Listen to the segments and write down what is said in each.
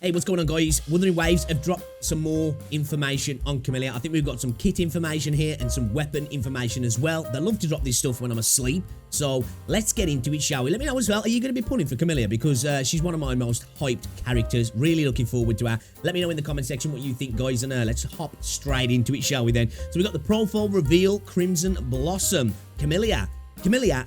Hey, what's going on, guys? Wuthering Waves have dropped some more information on Camellya. I think we've got some kit information here and some weapon information as well. They love to drop this stuff when I'm asleep. So let's get into it, shall we? Let me know as well, are you going to be pulling for Camellya? Because she's one of my most hyped characters. Really looking forward to her. Let me know in the comment section what you think, guys, and let's hop straight into it, shall we then? So we've got the profile reveal, Crimson Blossom. Camellya,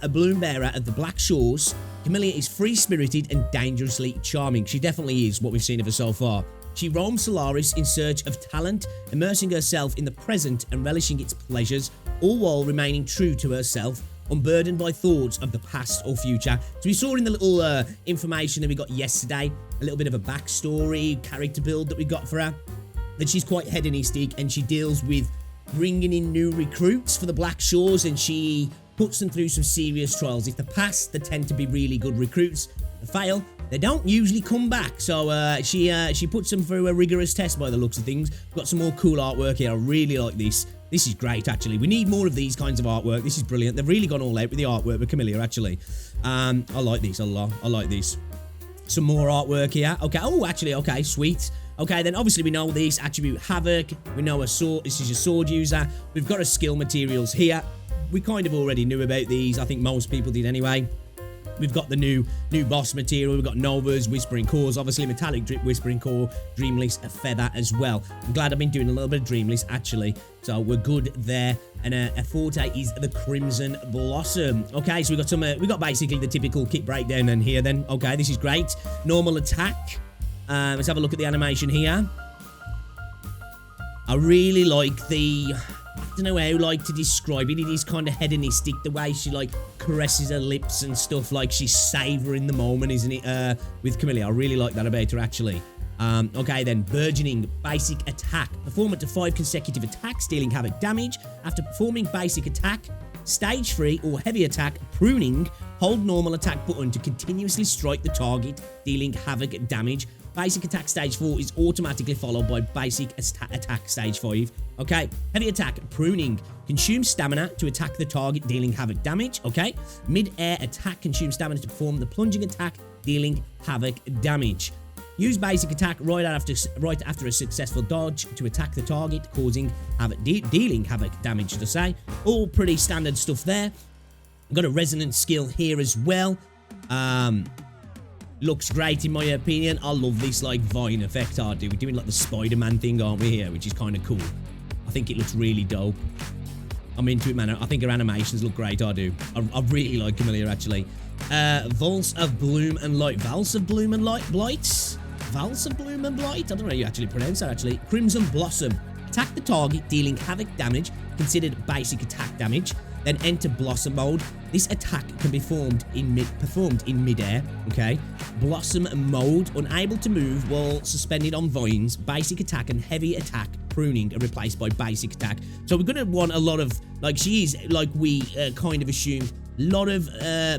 a bloom bearer of the Black Shores. Camellya is free-spirited and dangerously charming. She definitely is, what we've seen of her so far. She roams Solaris in search of talent, immersing herself in the present and relishing its pleasures, all while remaining true to herself, unburdened by thoughts of the past or future. So we saw in the little information that we got yesterday, a little bit of a backstory, character build that we got for her, that she's quite hedonistic and she deals with bringing in new recruits for the Black Shores, and she puts them through some serious trials. If they pass, they tend to be really good recruits. If they fail, they don't usually come back. So she puts them through a rigorous test by the looks of things. Got some more cool artwork here. I really like this. This is great, actually. We need more of these kinds of artwork. This is brilliant. They've really gone all out with the artwork with Camellya, actually. I like these a lot. I like these. Some more artwork here. Okay. Oh, actually, okay. Sweet. Okay, then obviously we know this attribute Havoc. We know a sword. This is a sword user. We've got her skill materials here. We kind of already knew about these. I think most people did anyway. We've got the new boss material. We've got Nova's Whispering Cores, obviously Metallic Drip Whispering Core, Dreamless, a feather as well. I'm glad I've been doing a little bit of Dreamless actually, so we're good there. And a Forte is the Crimson Blossom. Okay, so we got basically the typical kit breakdown in here. Then okay, this is great. Normal attack. Let's have a look at the animation here. I really like the, I don't know how like to describe it. It is kind of hedonistic, the way she like caresses her lips and stuff, like she's savoring the moment, isn't it? With Camellya, I really like that about her actually. Okay then, burgeoning basic attack. Perform up to 5 consecutive attacks, dealing havoc damage. After performing basic attack, stage 3 or heavy attack, pruning, hold normal attack button to continuously strike the target, dealing havoc damage. Basic attack stage 4 is automatically followed by basic attack stage 5. Okay, heavy attack, pruning, consume stamina to attack the target, dealing havoc damage. Okay, mid-air attack, consume stamina to perform the plunging attack, dealing havoc damage. Use basic attack right after a successful dodge to attack the target, causing havoc, dealing havoc damage, to say. All pretty standard stuff there. Got a resonant skill here as well. Looks great in my opinion. I love this like vine effect I do. We're doing like the Spider-Man thing, aren't we, here, which is kind of cool. I think it looks really dope. I'm into it, man. I think her animations look great. I do. I really like Camellya, actually. Valse of Bloom and Light. Valse of Bloom and Light? Blights? Valse of Bloom and Blight? I don't know how you actually pronounce that, actually. Crimson Blossom. Attack the target, dealing havoc damage, considered basic attack damage. Then enter Blossom mode. This attack can be performed in mid-air. Okay. Blossom mode. Unable to move while suspended on vines. Basic attack and heavy attack pruning are replaced by basic attack. So we're going to want a lot of, like, she is, like we kind of assumed, a lot of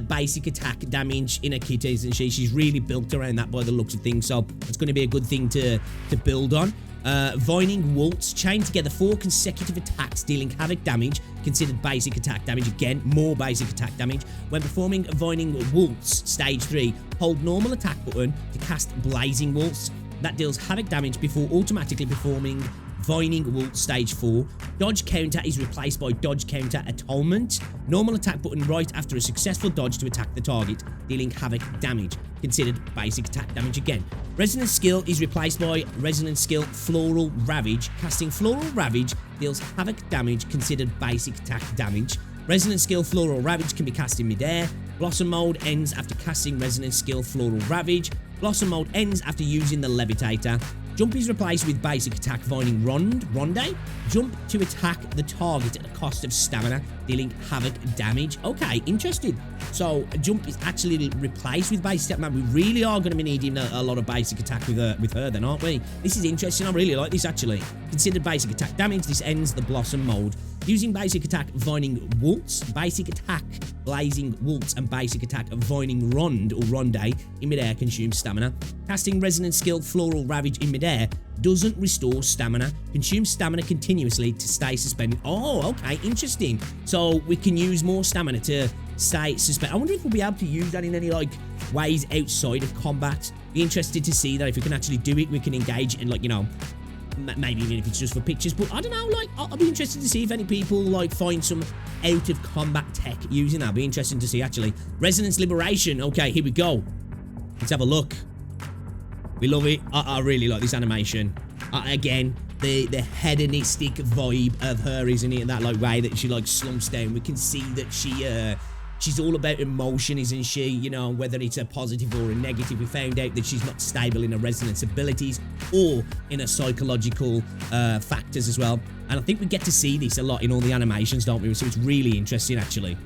basic attack damage in her kit, isn't she? She's really built around that by the looks of things. So it's going to be a good thing to build on. Vining Waltz, chain together 4 consecutive attacks, dealing havoc damage, considered basic attack damage. Again, more basic attack damage. When performing Vining Waltz, stage 3, hold normal attack button to cast Blazing Waltz. That deals havoc damage before automatically performing Vining Waltz stage 4. Dodge counter is replaced by dodge counter atonement. Normal attack button right after a successful dodge to attack the target, dealing havoc damage, considered basic attack damage again. Resonant skill is replaced by resonant skill Floral Ravage. Casting Floral Ravage deals havoc damage, considered basic attack damage. Resonant skill Floral Ravage can be cast in midair. Blossom mode ends after casting resonant skill Floral Ravage. Blossom mode ends after using the Levitator. Jump is replaced with basic attack Vining Ronde. Jump to attack the target at the cost of stamina, dealing havoc damage. Okay, interesting. So jump is actually replaced with basic attack. Man, we really are going to be needing a lot of basic attack with her then, aren't we? This is interesting. I really like this, actually. Considered basic attack damage, this ends the Blossom mode. Using basic attack Vining Waltz, basic attack Blazing Waltz, and basic attack Vining Ronde or Ronde in midair consumes stamina. Casting resonant skill Floral Ravage in midair doesn't restore stamina. Consumes stamina continuously to stay suspended. Oh, okay, interesting. So we can use more stamina to stay suspended. I wonder if we'll be able to use that in any like ways outside of combat. Be interested to see that if we can actually do it, we can engage in, like, you know, maybe even if it's just for pictures. But I don't know, like, I'll be interested to see if any people, like, find some out of combat tech using that. Be interesting to see, actually. Resonance Liberation. Okay, here we go. Let's have a look. We love it. I really like this animation. Again, the hedonistic vibe of her, isn't it? That, like, way that she, like, slumps down. We can see that she's all about emotion, isn't she? You know, whether it's a positive or a negative. We found out that she's not stable in her resonance abilities or in her psychological factors as well. And I think we get to see this a lot in all the animations, don't we? So it's really interesting, actually.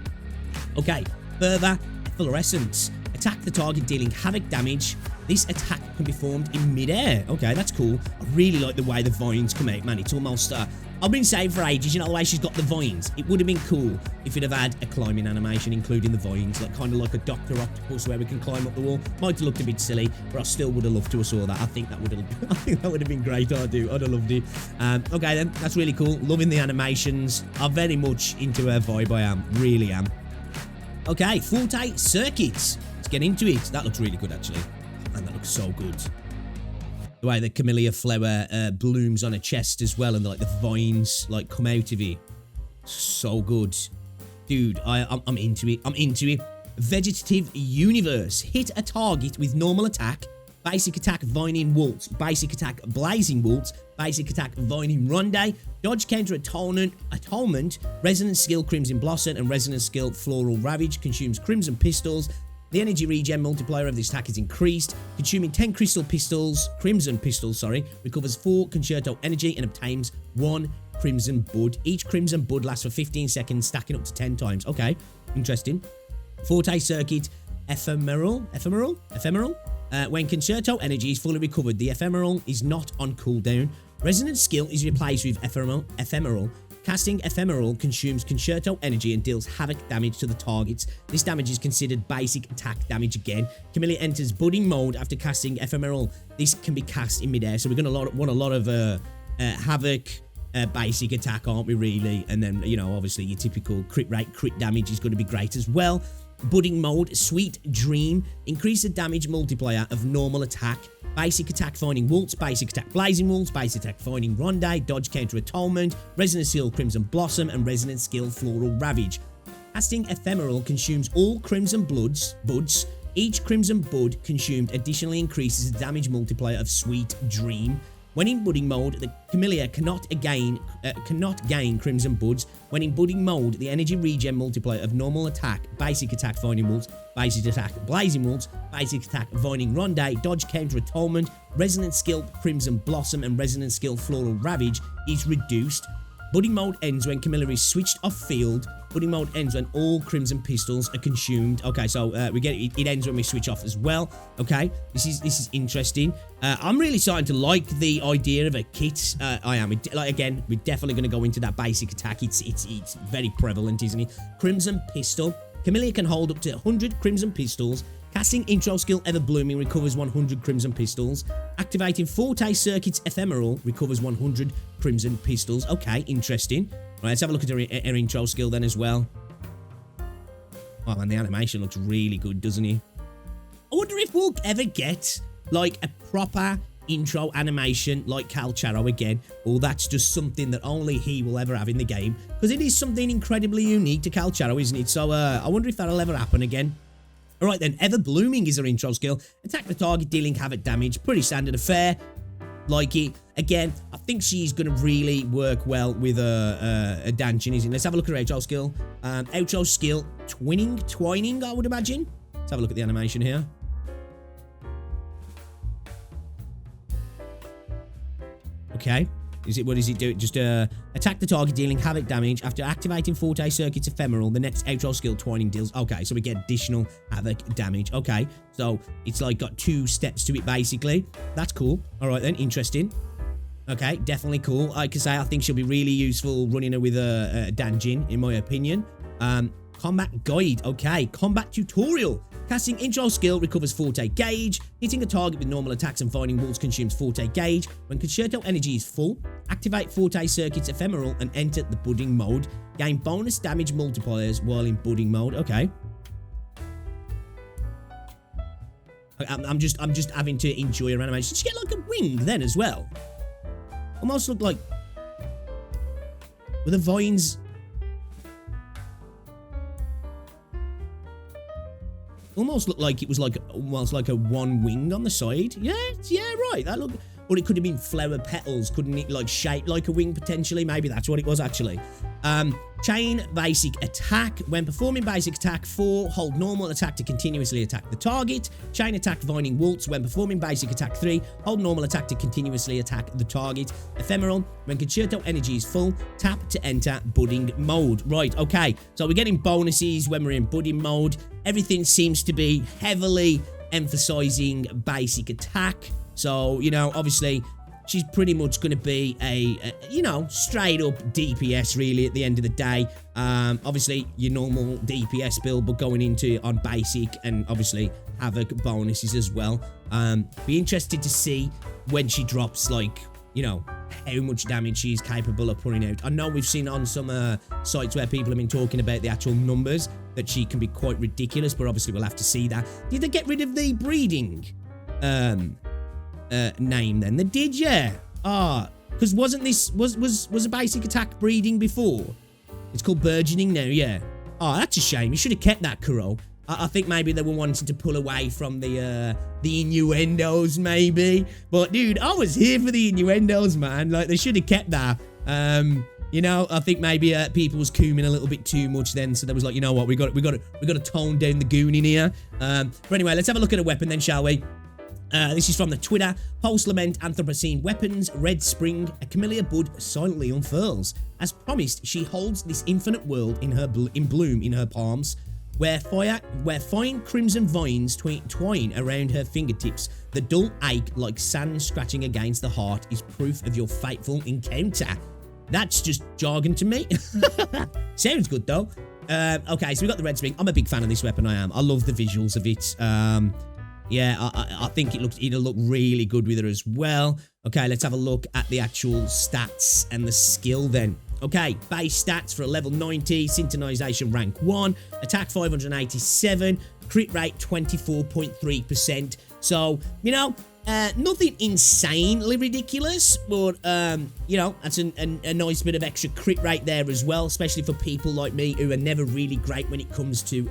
Okay, further efflorescence. Attack the target, dealing havoc damage. This attack can be formed in midair. Okay, that's cool. I really like the way the vines come out, man. It's almost... I've been saying for ages, you know, the way she's got the vines. It would have been cool if it had had a climbing animation, including the vines, like kind of like a Dr. Octopus where we can climb up the wall. Might have looked a bit silly, but I still would have loved to have saw that. I think that would have been great. I'd have loved it. Okay then, that's really cool. Loving the animations. I'm very much into her vibe. I am, really am. Okay, Forte circuits. Let's get into it. That looks really good, actually. Man, that looks so good. The way the Camellya flower blooms on her chest as well, and like the vines like come out of it. So good. Dude, I'm into it. I'm into it. Vegetative Universe. Hit a target with normal attack, basic attack Vining Waltz, basic attack Blazing Waltz, basic attack Vining Ronde, dodge counter Atonement, resonance skill Crimson Blossom, and resonance skill Floral Ravage. Consumes Crimson Pistols. The energy regen multiplier of this attack is increased, consuming 10 Crimson Pistols, recovers 4 Concerto energy and obtains 1 Crimson Bud. Each Crimson Bud lasts for 15 seconds, stacking up to 10 times. Okay, interesting. Forte Circuit Ephemeral. When Concerto energy is fully recovered, the Ephemeral is not on cooldown. Resonance skill is replaced with Ephemeral. Casting Ephemeral consumes Concerto energy and deals havoc damage to the targets. This damage is considered basic attack damage again. Camellya enters budding mode after casting Ephemeral. This can be cast in midair, so we're going to want a lot of havoc basic attack, aren't we, really? And then, you know, obviously your typical crit rate, crit damage is going to be great as well. Budding mode, Sweet Dream. Increase the damage multiplier of normal attack. Basic attack Finding Waltz, basic attack Blazing Waltz, basic attack Finding Ronde, dodge counter Atonement, resonance skill Crimson Blossom, and resonance skill Floral Ravage. Casting Ephemeral consumes all Crimson Buds. Each Crimson Bud consumed additionally increases the damage multiplier of Sweet Dream. When in budding mode, the Camellya cannot gain Crimson Buds. When in budding mode, the energy regen multiplier of normal attack, basic attack Vining Waltz, basic attack Blazing Waltz, basic attack Vining Ronde, dodge counter Atonement, resonance skill Crimson Blossom, and resonance skill Floral Ravage is reduced. Budding mode ends when Camellya is switched off field. Budding mode ends when all Crimson Pistols are consumed. Okay, so we get it ends when we switch off as well. Okay, this is interesting. I'm really starting to like the idea of a kit. I am. Like, again, we're definitely going to go into that basic attack. It's very prevalent, isn't it? Crimson Pistol. Camellya can hold up to 100 Crimson Pistols. Casting intro skill Ever Blooming recovers 100 Crimson Pistols. Activating Forte Circuit's Ephemeral recovers 100 Crimson Pistols. Okay, interesting. Right, let's have a look at her intro skill then as well. Oh man, the animation looks really good, doesn't it? I wonder if we'll ever get like a proper intro animation like Calcharo again, or that's just something that only he will ever have in the game, because it is something incredibly unique to Calcharo, isn't it? So I wonder if that'll ever happen again. Alright then, Ever Blooming is her intro skill. Attack the target, dealing havoc damage. Pretty standard affair. Like it. Again, I think she's going to really work well with a Danchin, isn't it? Let's have a look at her outro skill. Outro skill, Twining, I would imagine. Let's have a look at the animation here. Okay. What does it do? Just attack the target, dealing havoc damage. After activating Forte Circuit's Ephemeral, the next outro skill, Twining, deals. Okay, so we get additional havoc damage. Okay, so it's like got 2 steps to it, basically. That's cool. All right then, interesting. Okay, definitely cool. Like I say, I think she'll be really useful running her with a Danjin, in my opinion. Combat Guide. Okay, Combat Tutorial. Casting intro skill recovers Forte Gauge. Hitting a target with normal attacks and Finding Walls consumes Forte Gauge. When Concerto energy is full, activate Forte Circuit's Ephemeral and enter the budding mode. Gain bonus damage multipliers while in budding mode. Okay. I'm just having to enjoy her animation. Did she get like a wing then as well? Almost looked like with the vines. Almost looked like it was like almost like a one wing on the side. Yeah, right. That looked. Or it could have been flower petals, couldn't it? Like shaped like a wing potentially. Maybe that's what it was actually. Chain basic attack. When performing basic attack 4, hold normal attack to continuously attack the target. Chain attack vining waltz. When performing basic attack 3, hold normal attack to continuously attack the target. Ephemeral. When concerto energy is full, tap to enter budding mode. Right, okay. So we're getting bonuses when we're in budding mode. Everything seems to be heavily emphasizing basic attack. So, you know, obviously, she's pretty much going to be a, you know, straight up DPS, really, at the end of the day. Obviously, your normal DPS build, but going into on basic and obviously Havoc bonuses as well. Be interested to see when she drops, like, you know, how much damage she is capable of putting out. I know we've seen on some sites where people have been talking about the actual numbers, that she can be quite ridiculous, but obviously we'll have to see that. Did they get rid of the breeding name then? They did, yeah. Because wasn't this was a basic attack breeding before? It's called burgeoning now, yeah. That's a shame. You should have kept that, Kuro. I think maybe they were wanting to pull away from the innuendos, maybe. But dude, I was here for the innuendos, man. Like, they should have kept that. You know, I think maybe people was cooming a little bit too much then, so there was like, you know what, we got to tone down the goon in here. But anyway, let's have a look at a weapon then, shall we? This is from the Twitter. Post-lament Anthropocene weapons. Red spring. A Camellya bud silently unfurls. As promised, she holds this infinite world in bloom in her palms, where fine crimson vines twine around her fingertips. The dull ache, like sand scratching against the heart, is proof of your fateful encounter. That's just jargon to me. Sounds good though. Okay, so we got the red spring. I'm a big fan of this weapon. I am. I love the visuals of it. Yeah, I think it'll look really good with her as well. Okay, let's have a look at the actual stats and the skill then. Okay, base stats for a level 90, synchronization rank 1, attack 587, crit rate 24.3%. So, you know, nothing insanely ridiculous, but, you know, that's a nice bit of extra crit rate there as well, especially for people like me who are never really great when it comes to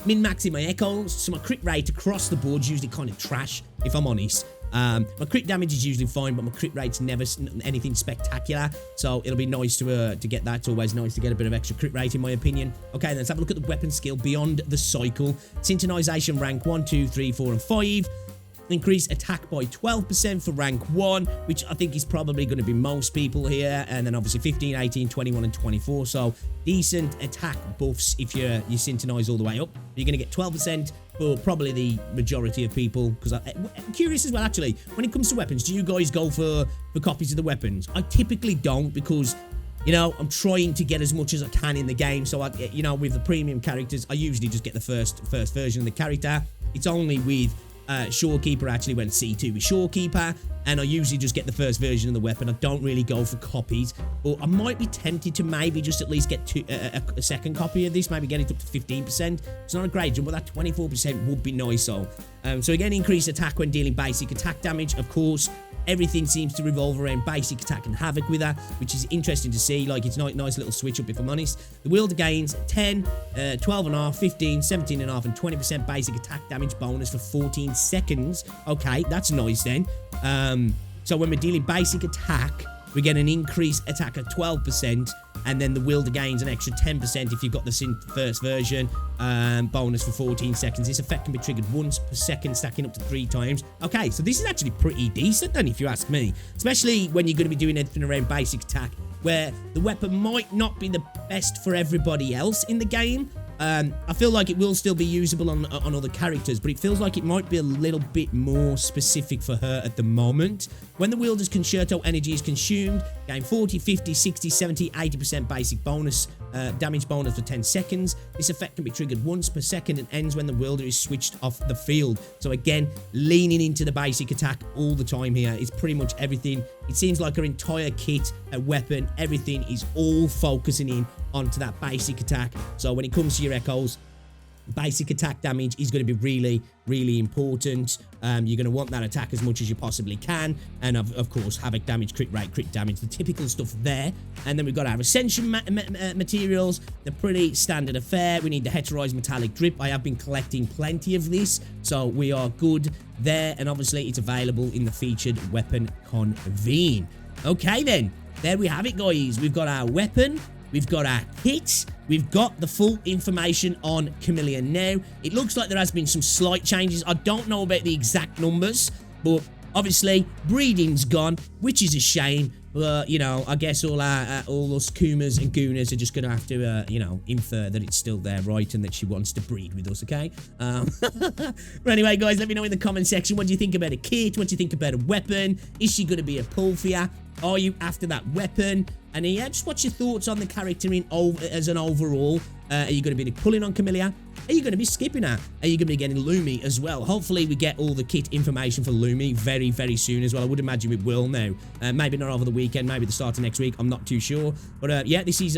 min-maxing my echoes. So my crit rate across the board is usually kind of trash, if I'm honest. My crit damage is usually fine, but my crit rate's never anything spectacular. So it'll be nice to get that. It's always nice to get a bit of extra crit rate, in my opinion. Okay, let's have a look at the weapon skill beyond the cycle. Synchronization rank 1, 2, 3, 4, and 5. Increase attack by 12% for rank 1, which I think is probably going to be most people here. And then obviously 15, 18, 21, and 24. So decent attack buffs if you synchronize all the way up. You're going to get 12% for probably the majority of people. Because I'm curious as well, actually, when it comes to weapons, do you guys go for copies of the weapons? I typically don't, because, you know, I'm trying to get as much as I can in the game. So, you know, with the premium characters, I usually just get the first version of the character. It's only with Shorekeeper actually went C2 with Shorekeeper, and I usually just get the first version of the weapon. I don't really go for copies, but I might be tempted to maybe just at least get a second copy of this, maybe get it up to 15%. It's not a great jump, but that 24% would be nice. So again, increased attack when dealing basic attack damage. Of course, everything seems to revolve around basic attack and havoc with her, which is interesting to see. Like, it's a nice little switch up, if I'm honest. The wielder gains 10, 12.5, 15, 17.5, and 20% basic attack damage bonus for 14 seconds. Okay, that's nice then. So when we're dealing basic attack, we get an increased attack of 12%, and then the wielder gains an extra 10% if you've got the first version, bonus for 14 seconds. This effect can be triggered once per second, stacking up to 3 times. Okay, so this is actually pretty decent then, if you ask me. Especially when you're going to be doing anything around basic attack, where the weapon might not be the best for everybody else in the game. I feel like it will still be usable on other characters, but it feels like it might be a little bit more specific for her at the moment. When the wielder's concerto energy is consumed, gain 40, 50, 60, 70, 80% basic bonus, damage bonus for 10 seconds. This effect can be triggered once per second and ends when the wielder is switched off the field. So again, leaning into the basic attack all the time here. It's pretty much everything. It seems like her entire kit, her weapon, everything is all focusing in onto that basic attack. So when it comes to your echoes, basic attack damage is going to be really, really important. You're going to want that attack as much as you possibly can. And of course, havoc damage, crit rate, crit damage, the typical stuff there. And then we've got our ascension materials. They're pretty standard affair. We need the heterized metallic drip. I have been collecting plenty of this, so we are good there. And obviously, it's available in the featured weapon convene. Okay, then. There we have it, guys. We've got our weapon. We've got our kit. We've got the full information on Camellya now. It looks like there has been some slight changes. I don't know about the exact numbers, but obviously breeding's gone, which is a shame. But, you know, I guess all us Kumas and Goonas are just going to have to, you know, infer that it's still there, right? And that she wants to breed with us, okay? But anyway, guys, let me know in the comment section. What do you think about a kit? What do you think about a weapon? Is she going to be a pull for you? Are you after that weapon? And yeah, just what's your thoughts on the character as an overall? Are you going to be pulling on Camellya? Are you going to be skipping her? Are you going to be getting Lumi as well? Hopefully, we get all the kit information for Lumi very, very soon as well. I would imagine we will now. Maybe not over the weekend, maybe the start of next week. I'm not too sure. But yeah, this is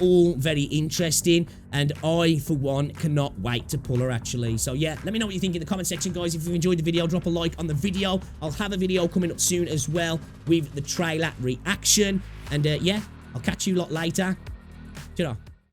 all very interesting. And I, for one, cannot wait to pull her, actually. So yeah, let me know what you think in the comment section, guys. If you enjoyed the video, drop a like on the video. I'll have a video coming up soon as well with the trailer reaction. And yeah, I'll catch you lot later. Ta-ra.